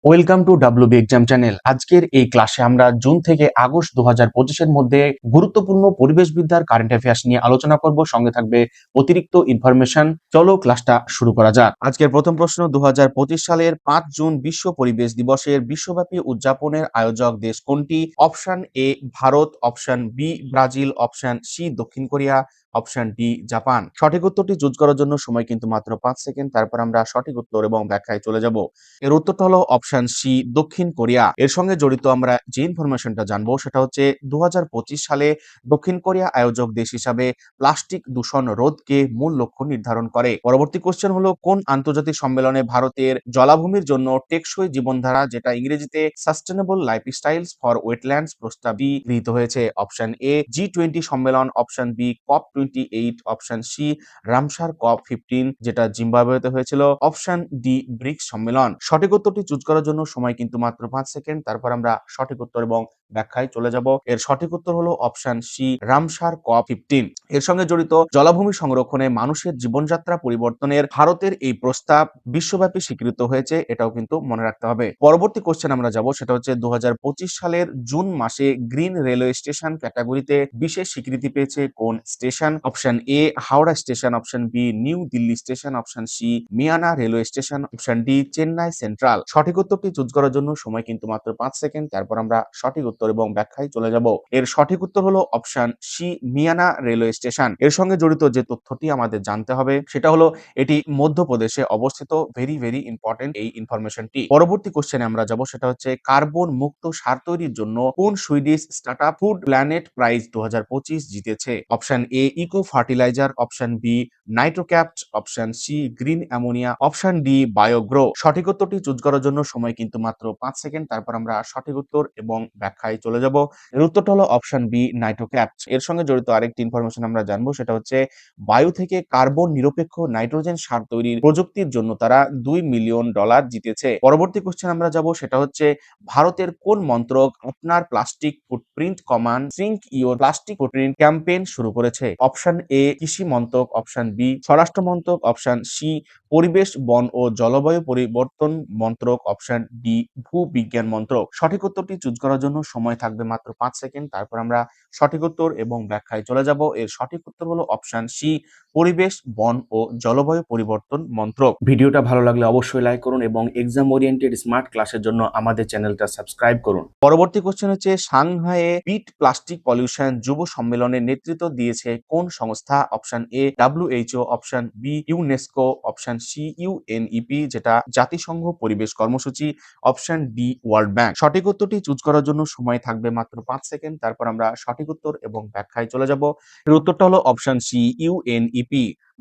Welcome to WB exam channel. আজকের এই ক্লাসে আমরা জুন থেকে আগস্ট 2025 মধ্যে গুরুত্বপূর্ণ পরিবেশবিদ্যার কারেন্ট অ্যাফেয়ার্স নিয়ে আলোচনা করব। সঙ্গে থাকবে অতিরিক্ত ইনফরমেশন। চলো ক্লাসটা শুরু করা যাক। আজকের প্রথম প্রশ্ন, 2025 সালের 5 জুন বিশ্ব পরিবেশ দিবসের বিশ্বব্যাপী উদযাপনের আয়োজক দেশ কোনটি? Option A Bharat, option B Brazil, option C দক্ষিণ কোরিয়া, অপশন ডি জাপান। সঠিক উত্তরটি চুজ করার জন্য সময় কিন্তু মাত্র 5 সেকেন্ড। তারপর আমরা সঠিক উত্তর এবং ব্যাখ্যায় চলে যাব। এর উত্তরটা হলো অপশন সি দক্ষিণ কোরিয়া। এর সঙ্গে জড়িত আমরা যে ইনফরমেশনটা জানবো সেটা হচ্ছে 2025 সালে দক্ষিণ কোরিয়া আয়োজক দেশ হিসাবে প্লাস্টিক দূষণ রোধকে মূল লক্ষ্য নির্ধারণ করে। পরবর্তী কোশ্চেন হলো, কোন আন্তর্জাতিক সম্মেলনে ভারতের জলাভূমির জন্য টেকসই জীবনধারা, যেটা ইংরেজিতে সাস্টেনেবল লাইফস্টাইলস ফর ওয়েটল্যান্ডস প্রস্তাবই গৃহীত হয়েছে? অপশন এ G20 সম্মেলন, option B COP28, option C Ramsar COP15 যেটা জিম্বাবুয়েতে হয়েছিল, অপশন ডি ব্রিক্স সম্মেলন। সঠিক উত্তরটি চুজ করার জন্য সময় কিন্তু মাত্র 5 সেকেন্ড। তারপর আমরা সঠিক উত্তর এবং ব্যাখ্যায় চলে যাব। এর সঠিক উত্তর হলো অপশন সি রামসার COP15। এর সঙ্গে জড়িত জলাভূমি সংরক্ষণে মানুষের জীবনযাত্রা পরিবর্তনের ভারতের এই প্রস্তাব বিশ্বব্যাপী স্বীকৃত হয়েছে, এটাও কিন্তু মনে রাখতে হবে। পরবর্তী কোশ্চেন আমরা যাব, সেটা হচ্ছে 2025 সালের জুন মাসে গ্রিন রেলওয়ে স্টেশন ক্যাটাগরিতে বিশেষ স্বীকৃতি পেয়েছে কোন station? Option A Howrah station, option B new Delhi station, option C Miyana railway station, option D Chennai Central. সঠিক উত্তরটি চুজ করার জন্য সময় কিন্তু মাত্র 5 সেকেন্ড। তারপর আমরা সঠিক উত্তর এবং ব্যাখ্যায় চলে যাব। এর সঠিক উত্তর হলো option C Miyana railway station. এর সঙ্গে জড়িত যে তথ্যটি আমাদের জানতে হবে সেটা হলো এটি মধ্যপ্রদেশে অবস্থিত। ভেরি ভেরি ইম্পর্টেন্ট এই ইনফরমেশনটি। পরবর্তী কোশ্চেনে আমরা যাব, সেটা হচ্ছে কার্বন মুক্ত সার তৈরির জন্য কোন Swedish startup food planet prize 2025 জিতেছে? Option A eco fertiliser, option B Nitrocapt, option C green ammonia, option D Biogrow. সঠিক উত্তরটি চুজ করার জন্য সময় কিন্তু মাত্র 5 সেকেন্ড। তারপর আমরা সঠিক উত্তর এবং ব্যাখ্যায় চলে যাব। এর উত্তরটা হলো অপশন বি নাইট্রোক্যাপ্ট। এর সঙ্গে জড়িত আরেকটি ইনফরমেশন আমরা জানবো, সেটা হচ্ছে বায়ু থেকে কার্বন নিরপেক্ষ নাইট্রোজেন সার তৈরির প্রযুক্তির জন্য তারা $2 মিলিয়ন জিতেছে। পরবর্তী কোশ্চেন আমরা যাব, সেটা হচ্ছে ভারতের কোন মন্ত্রক আপনার প্লাস্টিক ফুটপ্রিন্ট কমান sink your plastic footprint campaign শুরু করেছে? অপশন এ কৃষি মন্ত্রক, অপশন বি স্বরাষ্ট্র মন্ত্রক, অপশন সি পরিবেশ বন ও জলবায়ু পরিবর্তন মন্ত্রক, অপশন ডি ভূবিজ্ঞান মন্ত্রক। সঠিক উত্তরটি চুজ করার জন্য সময় থাকবে মাত্র 5 সেকেন্ড। তারপর আমরা সঠিক উত্তর এবং ব্যাখ্যায় চলে যাব। এর সঠিক উত্তর হলো অপশন সি পরিবেশ বন ও জলবায়ু পরিবর্তন মন্ত্রক। ভিডিওটা ভালো লাগলে অবশ্যই লাইক করুন এবং এক্সাম ওরিয়েন্টেড স্মার্ট ক্লাসের জন্য আমাদের চ্যানেলটা সাবস্ক্রাইব করুন। পরবর্তী কোশ্চেন হচ্ছে, সাংহাইয়ে পিট প্লাস্টিক পলিউশন যুব সম্মেলনের নেতৃত্ব দিয়েছে কোন সংস্থা? Option A WHO, option B UNESCO, option C UNEP যেটা জাতিসংঘ পরিবেশ কর্মসূচি, অপশন ডি ওয়ার্ল্ড ব্যাংক। সঠিক উত্তরটি চুজ করার জন্য সময় থাকবে মাত্র 5 সেকেন্ড। তারপর আমরা সঠিক উত্তর এবং ব্যাখ্যায় চলে যাব। এর উত্তরটা হলো অপশন সি UNEP।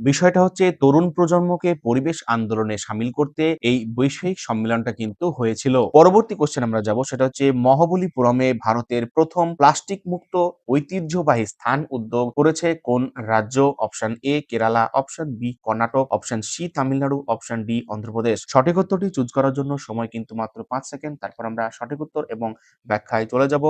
বিষয়টা হচ্ছে তরুণ প্রজন্মকে পরিবেশ আন্দোলনে সামিল করতে এই বৈশ্বিক সম্মেলনটা কিন্তু হয়েছিল। পরবর্তী কোশ্চেন আমরা যাব, সেটা হচ্ছে মহাবলীপুরমে ভারতের প্রথম প্লাস্টিক মুক্ত ঐতিহ্যবাহী স্থান উদ্যোগ করেছে কোন রাজ্য? Option A Kerala, option B Karnataka, option C Tamil Nadu, option D Andhra Pradesh. সঠিক উত্তরটি চুজ করার জন্য সময় কিন্তু মাত্র 5 সেকেন্ড। তারপর আমরা সঠিক উত্তর এবং ব্যাখ্যায় চলে যাব।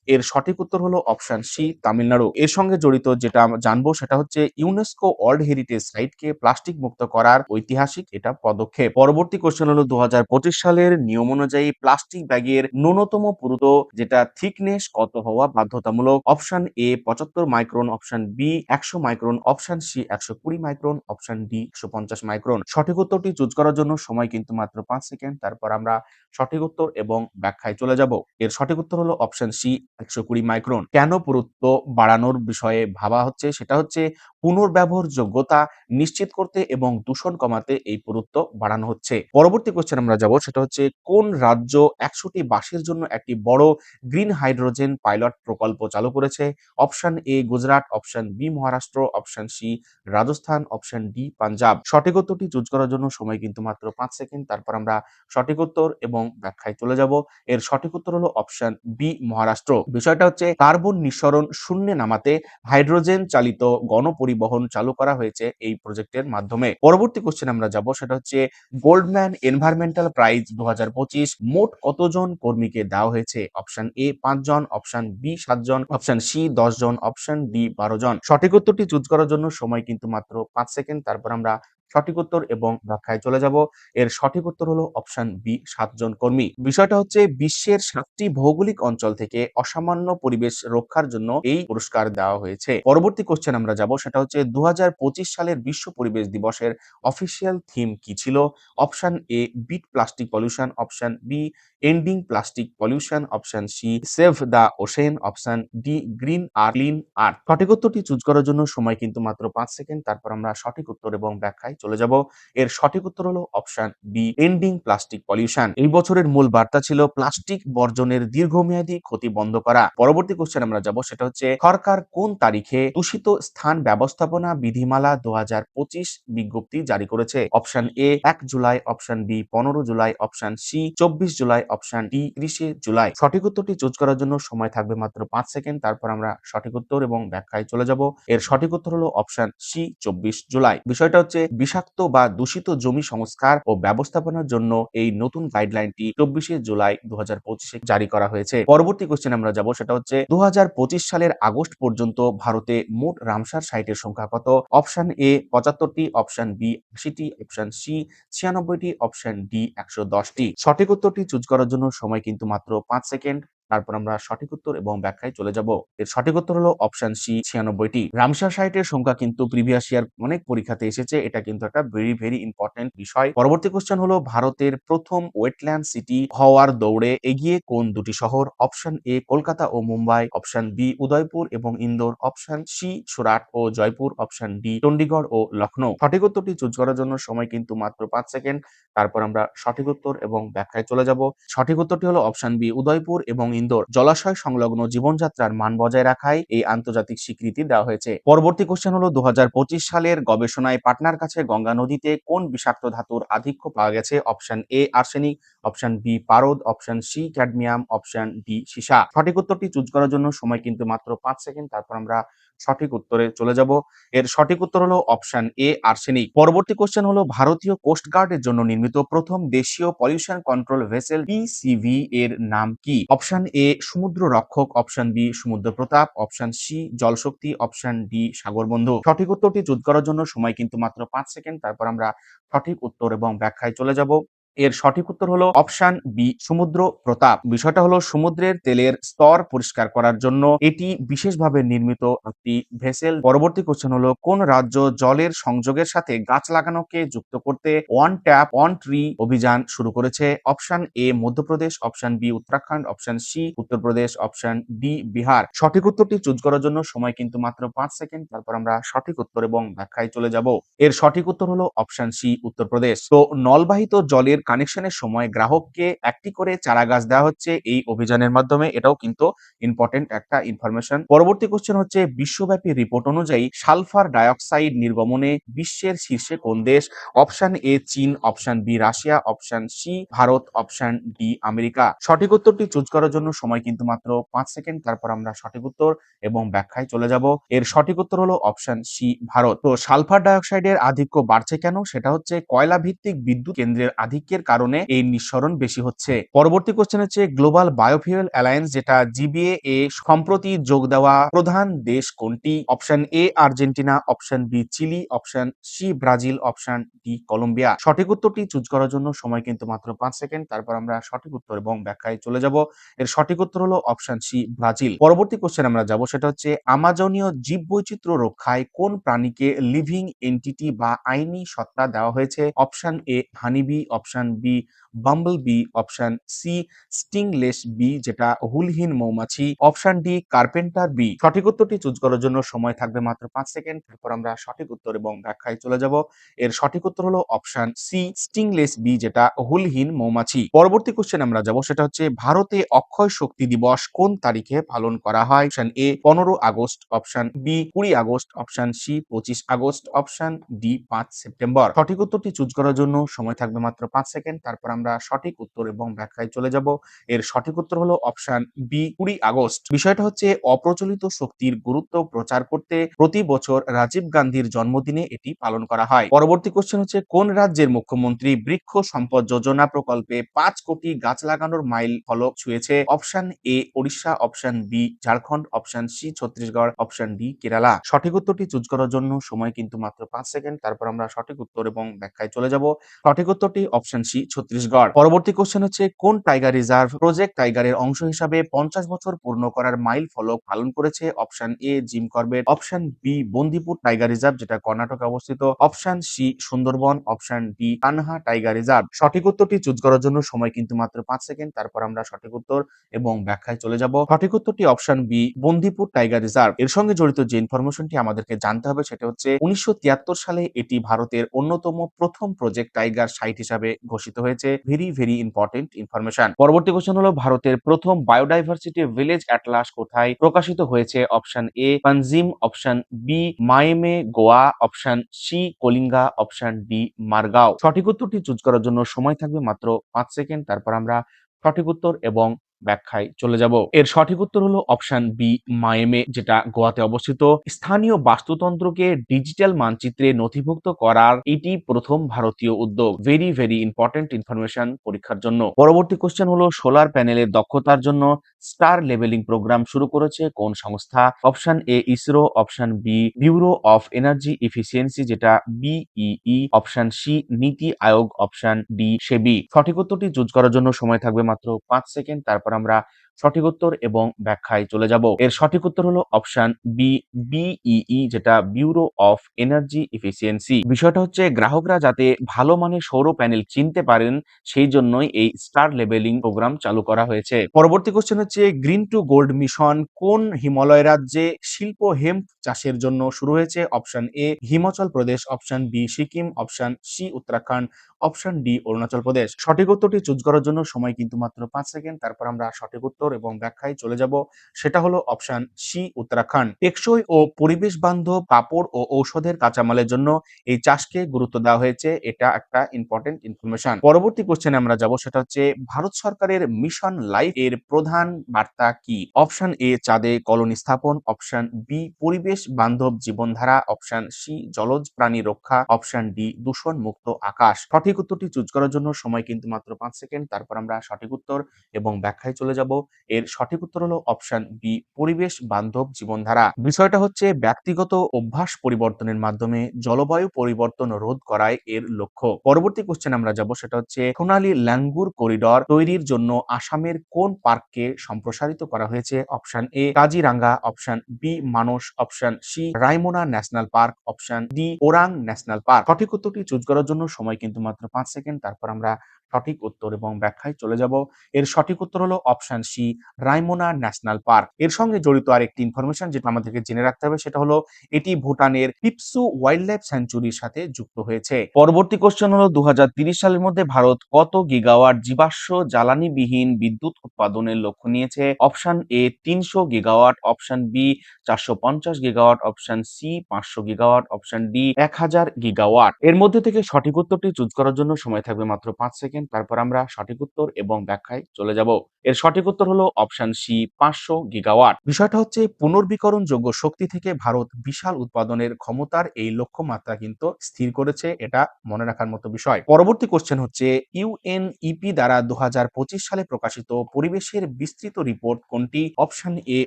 এর সঠিক উত্তর হলো অপশন সি তামিলনাড়ু। এর সঙ্গে জড়িত যেটা আমরা জানবো সেটা হচ্ছে ইউনেস্কো ওয়ার্ল্ড হেরিটেজ সাইটকে প্লাস্টিক মুক্ত করার ঐতিহাসিক এটা পদক্ষেপ। পরবর্তী কোশ্চেন হলো 2025 সালের নিয়ম অনুযায়ী প্লাস্টিক ব্যাগের ন্যূনতম পুরুত্ব যেটা থিকনেস কত হওয়া বাধ্যতামূলক? Option A 75 micron, option B 100 micron, option C 120 micron, option D 150 micron. সঠিক উত্তরটি চুজ করার জন্য সময় কিন্তু মাত্র 5 সেকেন্ড। তারপর আমরা সঠিক উত্তর এবং ব্যাখ্যায় চলে যাব। এর সঠিক উত্তর হলো অপশন সি 120 মাইক্রন। কেন পুরুত্ব বাড়ানোর বিষয়ে ভাবা হচ্ছে? সেটা হচ্ছে পুনর্ব্যবহার যোগ্যতা নিশ্চিত করতে এবং দূষণ কমাতে এই পুরুত্ব বাড়ানো হচ্ছে। পরবর্তী কোশ্চেন আমরা যাব, সেটা হচ্ছে কোন রাজ্য 100টি বাসের জন্য একটি বড় গ্রিন হাইড্রোজেন পাইলট প্রকল্প চালু করেছে? Option A Gujarat, option B Maharashtra, option C Rajasthan, option D Punjab. সঠিক উত্তরটি চুজ করার জন্য সময় কিন্তু মাত্র 5 সেকেন্ড। তারপর আমরা সঠিক উত্তর এবং ব্যাখ্যায় চলে যাব। এর সঠিক উত্তর হলো অপশন বি মহারাষ্ট্র। বিষয়টা হচ্ছে কার্বন নিঃসরণ শূন্যে নামাতে হাইড্রোজেন চালিত গণপরিবহন চালু করা হয়েছে এই প্রজেক্টের মাধ্যমে। পরবর্তী কোশ্চেন আমরা যাব, সেটা হচ্ছে গোল্ডম্যান এনভায়রনমেন্টাল প্রাইজ 2025 মোট কতজন কর্মীকে দেওয়া হয়েছে? অপশন এ 5 জন, অপশন বি 7 জন, অপশন সি 10 জন, অপশন ডি 12 জন। সঠিক উত্তরটি চুজ করার জন্য সময় কিন্তু মাত্র 5 সেকেন্ড। তারপর আমরা সঠিক উত্তর এবং ব্যাখ্যায় চলে যাব। এর সঠিক উত্তর হলো অপশন বি ৭ জন কর্মী। বিষয়টা হচ্ছে বিশ্বের ৭টি ভৌগোলিক অঞ্চল থেকে অসামান্য পরিবেশ রক্ষার জন্য এই পুরস্কার দেওয়া হয়েছে। পরবর্তী কোশ্চেন আমরা যাব, সেটা হচ্ছে ২০২৫ সালের বিশ্ব পরিবেশ দিবসের অফিসিয়াল থিম কি ছিল? Option A beat plastic pollution, option B ending plastic pollution, option C save the ocean, option D green আর ক্লিন আর্থ। সঠিক উত্তরটি চুজ করার জন্য সময় কিন্তু মাত্র ৫ সেকেন্ড। তারপর আমরা সঠিক উত্তর এবং ব্যাখ্যায় চলে যাব। এর সঠিক উত্তর হলো option B ending plastic pollution. এই বছরের মূল বার্তা ছিল প্লাস্টিক বর্জনের দীর্ঘমেয়াদী ক্ষতি বন্ধ করা। পরবর্তী কোশ্চেন আমরা যাব, সেটা হচ্ছে সরকার কোন তারিখে দূষিত স্থান ব্যবস্থাপনা বিধিমালা ২০২৫ বিজ্ঞপ্তি জারি করেছে? Option A ১ July, option B ১৫ July, option C ২৪ July, option D ৩০ July. সঠিক উত্তরটি চুজ করার জন্য সময় থাকবে মাত্র ৫ সেকেন্ড। তারপর আমরা সঠিক উত্তর এবং ব্যাখ্যায় চলে যাব। এর সঠিক উত্তর হলো অপশন সি ২৪ জুলাই। বিষয়টা হচ্ছে বিষাক্ত বা দূষিত জমি সংস্কার ও ব্যবস্থাপনার জন্য এই নতুন গাইডলাইনটি ২৪ জুলাই ২০২৫ জারি করা হয়েছে। পরবর্তী কোশ্চেন আমরা যাব, সেটা হচ্ছে ২০২৫ সালের আগস্ট পর্যন্ত ভারতে মোট রামসার সাইটের সংখ্যা কত? অপশন এ ৭৫টি, অপশন বি ৮০টি, অপশন সি ৯৬টি, অপশন ডি ১১০টি। সঠিক উত্তরটি চুজ করার জন্য সময় কিন্তু মাত্র ৫ সেকেন্ড। তারপর আমরা সঠিক উত্তর এবং ব্যাখ্যায় চলে যাব। এর সঠিক উত্তর হলো অপশন সি ৯৬টি। রামসার সাইটের সংখ্যা কিন্তু প্রিভিয়াস ইয়ার অনেক পরীক্ষাতে এসেছে। এটা কিন্তু একটা ভেরি ইম্পর্টেন্ট বিষয়। পরবর্তী কোশ্চেন হলো ভারতের প্রথম ওয়েটল্যান্ড সিটি হওয়ার দৌড়ে এগিয়ে কোন দুটি শহর? অপশন এ কলকাতা ও মুম্বাই, অপশন বি উদয়পুর এবং ইন্দোর, অপশন সি সুরাট ও জয়পুর, অপশন ডি চণ্ডীগড় ও লখনৌ। সঠিক উত্তরটি চুজ করার জন্য সময় কিন্তু মাত্র ৫ সেকেন্ড। তারপর আমরা সঠিক উত্তর এবং ব্যাখ্যায় চলে যাব। সঠিক উত্তরটি হলো অপশন বি উদয়পুর এবং ইন্দোর। জলাশয় সংলগ্ন জীবনযাত্রার মান বজায় রাখায় এই আন্তর্জাতিক স্বীকৃতি দেওয়া হয়েছে। পরবর্তী কোশ্চেন হলো ২০২৫ সালের গবেষণায় পাটনার কাছে গঙ্গা নদীতে কোন বিষাক্ত ধাতুর আধিক্য পাওয়া গেছে? Option A arsenic, option B পারদ, option C cadmium, option D সীসা। সঠিক উত্তরটি চুজ করার জন্য সময় কিন্তু মাত্র ৫ সেকেন্ড। তারপর আমরা সঠিক উত্তরে চলে যাব। এর সঠিক উত্তর হলো অপশন এ আর্সেনিক। পরবর্তী কোশ্চেন হলো ভারতীয় কোস্ট গার্ডের জন্য নির্মিত প্রথম দেশীয় পলিউশন কন্ট্রোল ভেসেল পিসিভি এর নাম কি? অপশন এ সমুদ্র রক্ষক, অপশন বি সমুদ্র প্রতাপ, অপশন সি জলশক্তি, অপশন ডি সাগর বন্ধু। সঠিক উত্তরটি চুজ করার জন্য সময় কিন্তু মাত্র ৫ সেকেন্ড। তারপর আমরা সঠিক উত্তর এবং ব্যাখ্যায় চলে যাব। এর সঠিক উত্তর হলো অপশন বি সমুদ্র প্রতাপ। বিষয়টা হলো সমুদ্রের তেলের স্তর পরিষ্কার করার জন্য এটি বিশেষভাবে নির্মিত একটি ভেসেল। পরবর্তী কোশ্চেন হলো কোন রাজ্য জলের সংযোগের সাথে গাছ লাগানোকে যুক্ত করতে ওয়ান ট্যাপ ওয়ান ট্রি অভিযান শুরু করেছে? অপশন এ Madhya Pradesh, option B Uttarakhand, option C Uttar Pradesh, option D Bihar. সঠিক উত্তরটি চুজ করার জন্য সময় কিন্তু মাত্র ৫ সেকেন্ড। তারপর আমরা সঠিক উত্তর এবং ব্যাখ্যায় চলে যাব। এর সঠিক উত্তর হলো অপশন সি উত্তরপ্রদেশ। তো নলবাহিত জলের কানেকশনের সময় গ্রাহককে একটি করে চারা গাছ দেওয়া হচ্ছে এই অভিযানের মাধ্যমে। এটাও কিন্তু ইম্পর্টেন্ট একটা ইনফরমেশন। পরবর্তী কোশ্চেন হচ্ছে বিশ্বব্যাপী রিপোর্ট অনুযায়ী সালফার ডাইঅক্সাইড নির্গমনে বিশ্বের শীর্ষে কোন দেশ? অপশন এ চীন, option B Russia, option C Bharat, option D America. সঠিক উত্তরটি চুজ করার জন্য সময় কিন্তু মাত্র ৫ সেকেন্ড। তারপর আমরা সঠিক উত্তর এবং ব্যাখ্যায় চলে যাব। এর সঠিক উত্তর হলো অপশন সি ভারত। তো সালফার ডাইঅক্সাইডের আধিক্য বাড়ছে কেন? সেটা হচ্ছে কয়লা ভিত্তিক বিদ্যুৎ কেন্দ্রের আধিক্যের কারণে এই নিঃসরণ বেশি হচ্ছে। পরবর্তী কোশ্চেন হচ্ছে গ্লোবাল বায়োফুয়েল অ্যালায়েন্স যেটা জিবিএ এ সম্প্রতি যোগ দেওয়া প্রধান দেশ কোনটি? Option A Argentina, option B Chile, option C Brazil, option D Colombia. সঠিক উত্তরটি চুজ করার জন্য সময় কিন্তু মাত্র ৫ সেকেন্ড। তারপর আমরা সঠিক উত্তর এবং ব্যাখ্যায় চলে যাব। এর সঠিক উত্তর হলো অপশন সি ব্রাজিল। পরবর্তী কোশ্চেন আমরা যাব, সেটা হচ্ছে আমাজনীয় জীববৈচিত্র্য রক্ষায় কোন প্রাণীকে লিভিং এন্টিটি বা আইনি সত্তা দেওয়া হয়েছে? Option A honeybee, option B bumble bee, option C stingless bee যেটা হুলহীন মৌমাছি, অপশন ডি কার্পেন্টার বি। সঠিক উত্তরটি চুজ করার জন্য সময় থাকবে মাত্র ৫ সেকেন্ড। তারপর আমরা সঠিক উত্তর এবং ব্যাখ্যায় চলে যাব। এর সঠিক উত্তর হলো অপশন সি স্টিংলেস বি যেটা হুলহীন মৌমাছি। পরবর্তী কোশ্চেন আমরা যাব, সেটা হচ্ছে ভারতে অক্ষয় শক্তি দিবস কোন তারিখে পালন করা হয়? Option A ১৫ August, option B ২০ August, option C ২৫ August, option D ৫ September. সঠিক উত্তরটি চুজ করার জন্য সময় থাকবে মাত্র ৫ সেকেন্ড, তারপর আমরা সঠিক উত্তর এবং ব্যাখ্যায় চলে যাব। এর সঠিক উত্তর হলো অপশন বি 20 আগস্ট। বিষয়টা হচ্ছে অপ্রচলিত শক্তির গুরুত্ব প্রচার করতে প্রতি বছর রাজীব গান্ধীর জন্মদিনে এটি পালন করা হয়। পরবর্তী কোশ্চেন হচ্ছে কোন রাজ্যের মুখ্যমন্ত্রী বৃক্ষ সম্পদ যোজনা প্রকল্পে 5 কোটি গাছ লাগানোর মাইল ফলক ছুঁয়েছে? Option A Odisha, option B Jharkhand, option C Chhattisgarh, option D Kerala. সঠিক উত্তরটি চুজ করার জন্য সময় কিন্তু মাত্র 5 সেকেন্ড, তারপর আমরা সঠিক উত্তর এবং ব্যাখ্যায় চলে যাব। সঠিক উত্তরটি অপশন সি ছত্তিশগড়। পরবর্তী কোশ্চেন হচ্ছে কোন টাইগার রিজার্ভ প্রজেক্ট টাইগারের অংশ হিসাবে 50 বছর পূর্ণ করার মাইল ফলক পালন করেছে? Option A Jim Corbett, option B Bandipur tiger reserve যেটা কর্ণাটকে অবস্থিত, option C Sundarban, option D Kanha tiger reserve. সঠিক উত্তরটি চুজ করার জন্য সময় কিন্তু মাত্র 5 সেকেন্ড, তারপর আমরা সঠিক উত্তর এবং ব্যাখ্যায় চলে যাব। সঠিক উত্তরটি option B Bandipur tiger reserve. এর সঙ্গে জড়িত যে ইনফরমেশনটি আমাদেরকে জানতে হবে সেটা হচ্ছে 1973 সালে এটি ভারতের অন্যতম প্রথম প্রজেক্ট টাইগার সাইট হিসাবে ঘোষিত হয়েছে। Very important information. পরবর্তী কোশ্চেন হলো ভারতের প্রথম বায়োডাইভার্সিটি ভিলেজ অ্যাটলাস কোথায় প্রকাশিত হয়েছে? Option A Panjim, option B মাইমে Goa, option C Kalinga, option D Margao. সঠিক উত্তরটি চুজ করার জন্য সময় থাকবে মাত্র 5 সেকেন্ড, তারপর আমরা সঠিক উত্তর এবং ব্যাখ্যায় চলে যাব। এর সঠিক উত্তর হলো অপশন বি মায়ামে, যেটা গোয়াতে অবস্থিত। স্থানীয় বাস্তুতন্ত্রকে ডিজিটাল মানচিত্রে নথিভুক্ত করার এটি প্রথম ভারতীয় উদ্যোগ। ভেরি ইম্পর্টেন্ট ইনফরমেশন পরীক্ষার জন্য। পরবর্তী কোশ্চেন হলো সোলার প্যানেলের দক্ষতার জন্য স্টার লেভেলিং প্রোগ্রাম শুরু করেছে কোন সংস্থা? Option A ISRO, option B bureau of energy efficiency যেটা বিইই, অপশন সি নীতি আয়োগ, অপশন ডি সেবি। সঠিক উত্তরটি চুজ করার জন্য সময় থাকবে মাত্র 5 সেকেন্ড, তারপর আমরা সঠিক উত্তর এবং ব্যাখ্যায় চলে যাব। এর সঠিক উত্তর হলো অপশন বি বিইই যেটা ব্যুরো অফ এনার্জি এফিসিয়েন্সি। বিষয়টা হচ্ছে গ্রাহকরা যাতে ভালো মানের সৌর প্যানেল চিনতে পারেন সেই জন্যই এই স্টার লেবেলিং প্রোগ্রাম চালু করা হয়েছে। পরবর্তী কোশ্চেন হচ্ছে গ্রিন টু গোল্ড মিশন কোন হিমালয় রাজ্যে শিল্প হেম্প চাষের জন্য শুরু হয়েছে? Option A Himachal Pradesh, option B Sikkim, option C Uttarakhand, option D Arunachal Pradesh. সঠিক উত্তরটি চুজ করার জন্য সময় কিন্তু মাত্র 5 সেকেন্ড, তারপর আমরা সঠিক উত্তর এবং ব্যাখ্যায় চলে যাব। সেটা হলো অপশন সি উত্তরাখণ্ড। টেকসই ও পরিবেশ বান্ধব কাপড় ও ঔষধের কাঁচামালের জন্য এই চাষকে গুরুত্ব দেওয়া হয়েছে। এটা একটা ইম্পর্টেন্ট ইনফরমেশন। পরবর্তী কোশ্চেনে আমরা যাব, সেটা হচ্ছে ভারত সরকারের মিশন লাইফ এর প্রধান বার্তা কি? অপশন এ চাঁদে কলোনি স্থাপন, অপশন বি পরিবেশ বান্ধব জীবনধারা, অপশন সি জলজ প্রাণী রক্ষা, অপশন ডি দূষণ মুক্ত আকাশ। সঠিক উত্তরটি চুজ করার জন্য সময় কিন্তু মাত্র 5 সেকেন্ড, তারপর আমরা সঠিক উত্তর এবং ব্যাখ্যায় চলে যাব। এর সঠিক উত্তর হলো অপশন বি পরিবেশ বান্ধব জীবনধারা। বিষয়টা হচ্ছে ব্যক্তিগত অভ্যাস পরিবর্তনের মাধ্যমে জলবায়ু পরিবর্তন রোধ করাই এর লক্ষ্য। পরবর্তী কোশ্চেন আমরা যাব, সেটা হচ্ছে সোনালী ল্যাঙ্গুর করিডর তৈরির জন্য আসামের কোন পার্ককে সম্প্রসারিত করা হয়েছে? Option A Kaziranga, option B Manas, option C Raimona national park, option D Orang national park. সঠিক উত্তরটি চুজ করার জন্য সময় কিন্তু মাত্র 5 সেকেন্ড, তারপর আমরা সঠিক উত্তর এবং ব্যাখ্যায় চলে যাব। এর সঠিক উত্তর হলো option C Raimona national park. এর সঙ্গে জড়িত আরেকটি ইনফরমেশন যেটা আমাদেরকে জেনে রাখতে হবে, সেটা হলো এটি ভুটানের পিপসু ওয়াইল্ড লাইফ স্যাংচুরির সাথে যুক্ত হয়েছে। পরবর্তী কোশ্চেন হলো 2030 সালের মধ্যে ভারত কত গিগাওয়াট জীবাশ্ম জ্বালানিবিহীন বিদ্যুৎ উৎপাদনের লক্ষ্য নিয়েছে? Option A 300 gigawatt, option B 450 gigawatt, option C 500 gigawatt, option D 1000 gigawatt. এর মধ্যে থেকে সঠিক উত্তরটি চুজ করার জন্য সময় থাকবে মাত্র 5 সেকেন্ড, তারপর আমরা সঠিক উত্তর এবং ব্যাখ্যায় চলে যাব। এর সঠিক উত্তর হলো অপশন সি 500 গিগাওয়াট। বিষয়টা হচ্ছে পুনর্বিকরণযোগ্য শক্তি থেকে ভারত বিশাল উৎপাদনের ক্ষমতার এই লক্ষ্যমাত্রা কিন্তু স্থির করেছে। এটা মনে রাখার মতো বিষয়। পরবর্তী কোশ্চেন হচ্ছে ইউএনইপি দ্বারা 2025 সালে প্রকাশিত পরিবেশের বিস্তৃত রিপোর্ট কোনটি? Option A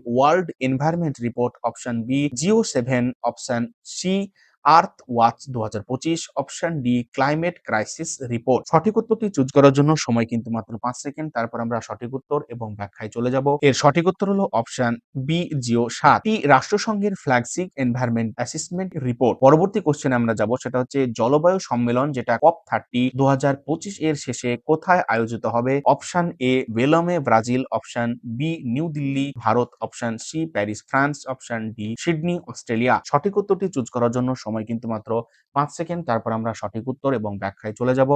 world environment report, option B GEO seven, option C earth watch 2025, option D climate crisis report. সঠিক উত্তরটি চুজ করার জন্য সময় কিন্তু মাত্র 5 সেকেন্ড, তারপর আমরা সঠিক উত্তর এবং ব্যাখ্যায় চলে যাব। এর সঠিক উত্তর হলো অপশন বি জিও7, রাষ্ট্রসংঘের ফ্ল্যাগশিপ এনভায়রনমেন্ট অ্যাসেসমেন্ট রিপোর্ট। পরবর্তী কোশ্চেনে আমরা যাব, সেটা হচ্ছে জলবায়ু সম্মেলন যেটা COP30 2025 এর শেষে কোথায় আয়োজিত হবে? Option A Belém Brazil, option B new Delhi Bharat, option C Paris France, option D Sydney Australia. সঠিক উত্তরটি চুজ করার জন্য সময় কিন্তু মাত্র 5 সেকেন্ড। তারপর আমরা সঠিক উত্তর এবং ব্যাখ্যায় চলে যাব।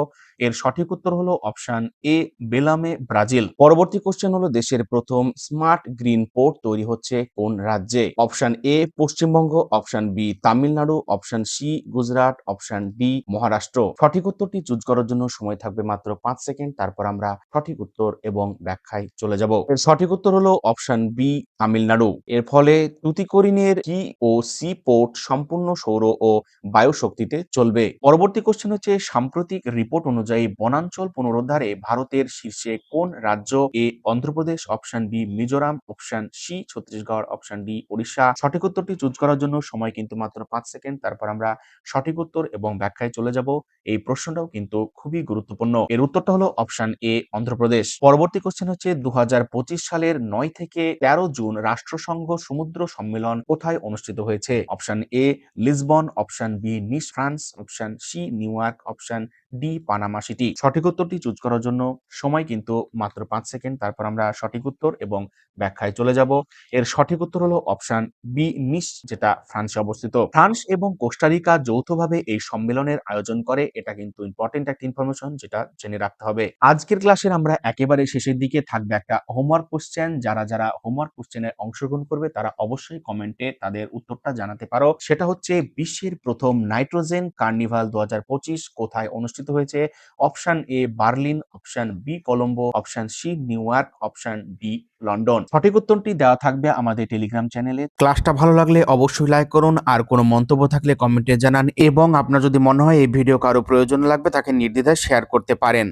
এর সঠিক উত্তর হলো অপশন এ বেলামে, ব্রাজিল। পরবর্তী কোশ্চেন হলো দেশের প্রথম স্মার্ট গ্রিন পোর্ট তৈরি হচ্ছে কোন রাজ্যে? Option A Paschimbanga, option B Tamil Nadu, option C Gujarat, option D Maharashtra. সঠিক উত্তরটি চুজ করার জন্য সময় থাকবে মাত্র 5 সেকেন্ড। তারপর আমরা সঠিক উত্তর এবং ব্যাখ্যায় চলে যাব। এর সঠিক উত্তর হলো অপশন বি তামিলনাড়ু। এর ফলে টুটিকোরিনের কি ও সি পোর্ট সম্পূর্ণ সৌর ও বায়ু শক্তিতে চলবে। পরবর্তী কোশ্চেন হচ্ছে সাম্প্রতিক রিপোর্ট অনুযায়ী বনাঞ্চল পুনরুদ্ধারে ভারতের শীর্ষে কোন রাজ্য? A Andhra Pradesh, option B Mizoram, option C Chhattisgarh, option D Odisha. সঠিক উত্তরটি চুজ করার জন্য সময় কিন্তু মাত্র 5 সেকেন্ড। তারপর আমরা সঠিক উত্তর এবং ব্যাখ্যায় চলে যাব। এই প্রশ্নটাও কিন্তু খুবই গুরুত্বপূর্ণ। এর উত্তরটা হলো অপশন এ অন্ধ্রপ্রদেশ। পরবর্তী কোশ্চেন হচ্ছে 2025 সালের 9 থেকে 13 জুন রাষ্ট্রসংঘ সমুদ্র সম্মেলন কোথায় অনুষ্ঠিত হয়েছে? Option A Lisbon, option B Nice France, option C New York, option D Panama City. সঠিক উত্তরটি চুজ করার জন্য সময় কিন্তু মাত্র 5 সেকেন্ড। তারপর আমরা সঠিক উত্তর এবং ব্যাখ্যায় চলে যাব। এর সঠিক উত্তর হলো অপশন বি নিস, যেটা ফ্রান্সে অবস্থিত। ফ্রান্স এবং কোস্টারিকা যৌথভাবে এই সম্মেলনের আয়োজন করে। এটা কিন্তু ইম্পর্টেন্ট একটা ইনফরমেশন, যেটা জেনে রাখতে হবে। আজকের ক্লাসের আমরা একেবারে শেষের দিকে থাকবে একটা হোমওয়ার্ক কোশ্চেন। যারা হোমওয়ার্ক কোশ্চেনে অংশগ্রহণ করবে তারা অবশ্যই কমেন্টে তাদের উত্তরটা জানাতে পারো। সেটা হচ্ছে বিশ্বের প্রথম নাইট্রোজেন কার্নিভাল 2025 কোথায় অনুষ্ঠিত হয়েছে? Option A Berlin, option B Colombo, option C New York, option D London. সঠিক উত্তরটি দেওয়া থাকবে আমাদের টেলিগ্রাম চ্যানেলে। ক্লাসটা ভালো লাগলে অবশ্যই লাইক করুন, আর কোনো মন্তব্য থাকলে কমেন্টে জানান, এবং আপনার যদি মনে হয় এই ভিডিও কারো প্রয়োজন লাগবে তাকে নির্দ্বিধায় শেয়ার করতে পারেন।